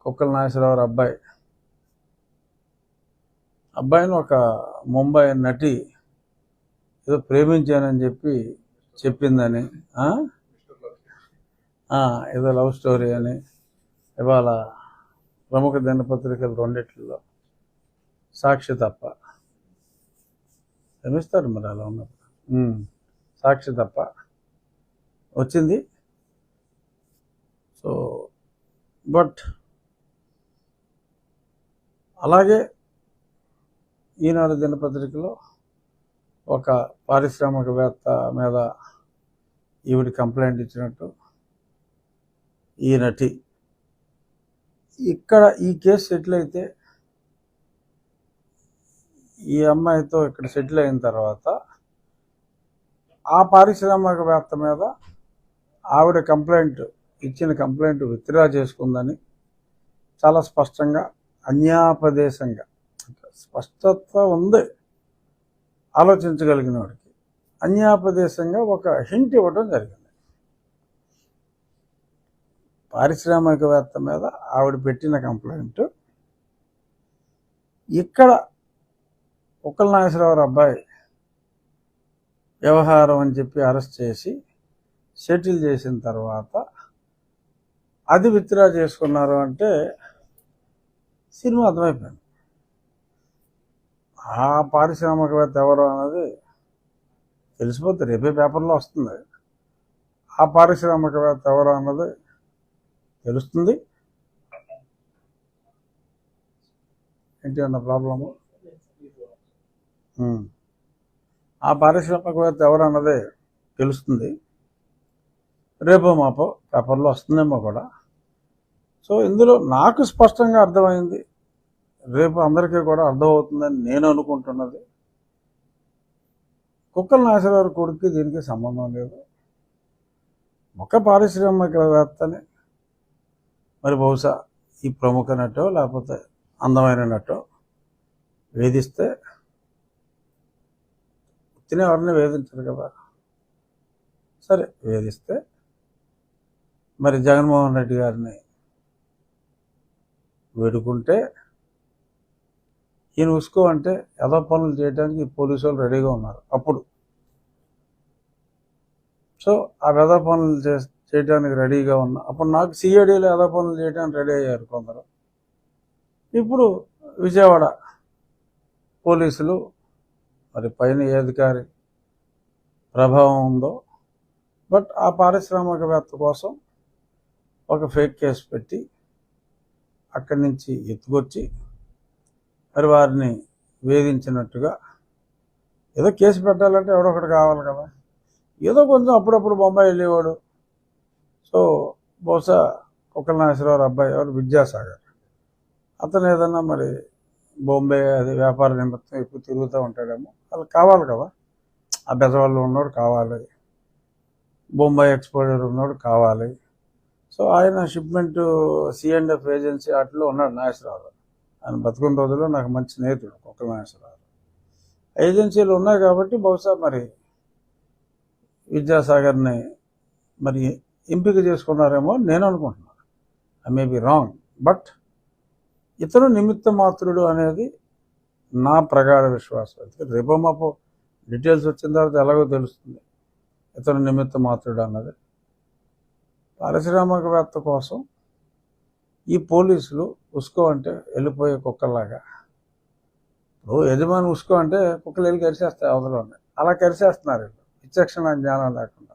కుక్కల నాగేశ్వరరావు అబ్బాయిని ఒక ముంబై నటి ఏదో ప్రేమించానని చెప్పిందని ఏదో లవ్ స్టోరీ అని ఇవాళ ప్రముఖ దినపత్రికలు రెండిట్లో సాక్షి తప్ప క్షమిస్తారు మరి అలా ఉన్నప్పుడు సాక్షి తప్ప వచ్చింది. సో బట్ అలాగే ఈనాడు దినపత్రికలో ఒక పారిశ్రామికవేత్త మీద ఈవిడ కంప్లైంట్ ఇచ్చినట్టు ఈ నటి ఇక్కడ ఈ కేసు సెటిల్ అయితే ఈ అమ్మాయితో ఇక్కడ సెటిల్ అయిన తర్వాత ఆ పారిశ్రామికవేత్త మీద ఆవిడ ఇచ్చిన కంప్లైంట్ విత్డ్రా చేసుకుందని చాలా స్పష్టంగా అన్యాపదేశంగా స్పష్టత ఉంది ఆలోచించగలిగిన వాడికి అన్యాపదేశంగా ఒక హింట్ ఇవ్వడం జరిగింది. పారిశ్రామికవేత్త మీద ఆవిడ పెట్టిన కంప్లైంట్ ఇక్కడ కుక్కల నాగేశ్వరరావు అబ్బాయి వ్యవహారం అని చెప్పి అరెస్ట్ చేసి సెటిల్ చేసిన తర్వాత అది విత్డ్రా చేసుకున్నారు అంటే సినిమా అర్థమైపోయింది. ఆ పారిశ్రామికవేత్త ఎవరు అన్నది తెలిసిపోతుంది, రేపే పేపర్లో వస్తుంది. ఆ పారిశ్రామికవేత్త ఎవరు అన్నది తెలుస్తుంది. ఏంటి అన్న ప్రాబ్లము? ఆ పారిశ్రామికవేత్త ఎవరు అన్నదే తెలుస్తుంది, రేపో మాపో పేపర్లో వస్తుందేమో కూడా. సో ఇందులో నాకు స్పష్టంగా అర్థమైంది, రేపు అందరికీ కూడా అర్థమవుతుందని నేను అనుకుంటున్నది, కుక్కల నాగేశ్వరరావు కొడుకు దీనికి సంబంధం లేదు. ఒక పారిశ్రామికవేత్తని మరి బహుశా ఈ ప్రముఖ నటో లేకపోతే అందమైన నటో వేధిస్తే ఎవరిని వేధించరు కదా. సరే వేధిస్తే మరి జగన్మోహన్ రెడ్డి గారిని వేడుకుంటే ఈయన ఉసుకో అంటే ఏదో పనులు చేయడానికి పోలీసు వాళ్ళు రెడీగా ఉన్నారు అప్పుడు. సో ఆ వెధ పనులు చేయడానికి రెడీగా ఉన్నా అప్పుడు నాకు సిఐడిలో ఏదో పనులు చేయడానికి రెడీ అయ్యారు కొందరు. ఇప్పుడు విజయవాడ పోలీసులు మరి పైన ఏ అధికారి ప్రభావం ఉందో, బట్ ఆ పారిశ్రామికవేత్త కోసం ఒక ఫేక్ కేసు పెట్టి అక్కడి నుంచి ఎత్తుకొచ్చి మరి వారిని వేధించినట్టుగా ఏదో కేసు పెట్టాలంటే ఎవడొకటి కావాలి కదా. ఏదో కొంచెం అప్పుడప్పుడు బొంబాయి వెళ్ళేవాడు. సో బహుశా కుక్కల నాగేశ్వరరావు అబ్బాయి ఎవరు విద్యాసాగర్, అతను ఏదన్నా మరి బొంబే అది వ్యాపార నిమిత్తం ఎక్కువ తిరుగుతూ ఉంటాడేమో, అది కావాలి కదా. ఆ బెజవాళ్ళు ఉన్నోడు కావాలి, బొంబాయి ఎక్స్పోజర్ ఉన్నోడు కావాలి. సో ఆయన షిప్మెంట్ C&F ఏజెన్సీ వాటిలో ఉన్నాడు నాగేశ్వరరావు. ఆయన బతుకున్న రోజుల్లో నాకు మంచి స్నేహితుడు కుక్కల నాగేశ్వరరావు. ఏజెన్సీలు ఉన్నాయి కాబట్టి బహుశా మరి విద్యాసాగర్ని మరి ఎంపిక చేసుకున్నారేమో నేను అనుకుంటున్నాను. I may be wrong, but ఇతను నిమిత్త మాత్రుడు అనేది నా ప్రగాఢ విశ్వాసం. రేపో మాపో డీటెయిల్స్ వచ్చిన తర్వాత ఎలాగో తెలుస్తుంది ఇతను నిమిత్త మాత్రుడు అన్నది. పారిశ్రామికవేత్త కోసం ఈ పోలీసులు ఉసుకో అంటే వెళ్ళిపోయే కుక్కల్లాగా, ఇప్పుడు యజమాని ఉసుకో అంటే కుక్కలు వెళ్ళి కరిసేస్తాయి అవతల, అలా కరిసేస్తున్నారు వీళ్ళు విచక్షణ జ్ఞానం లేకుండా.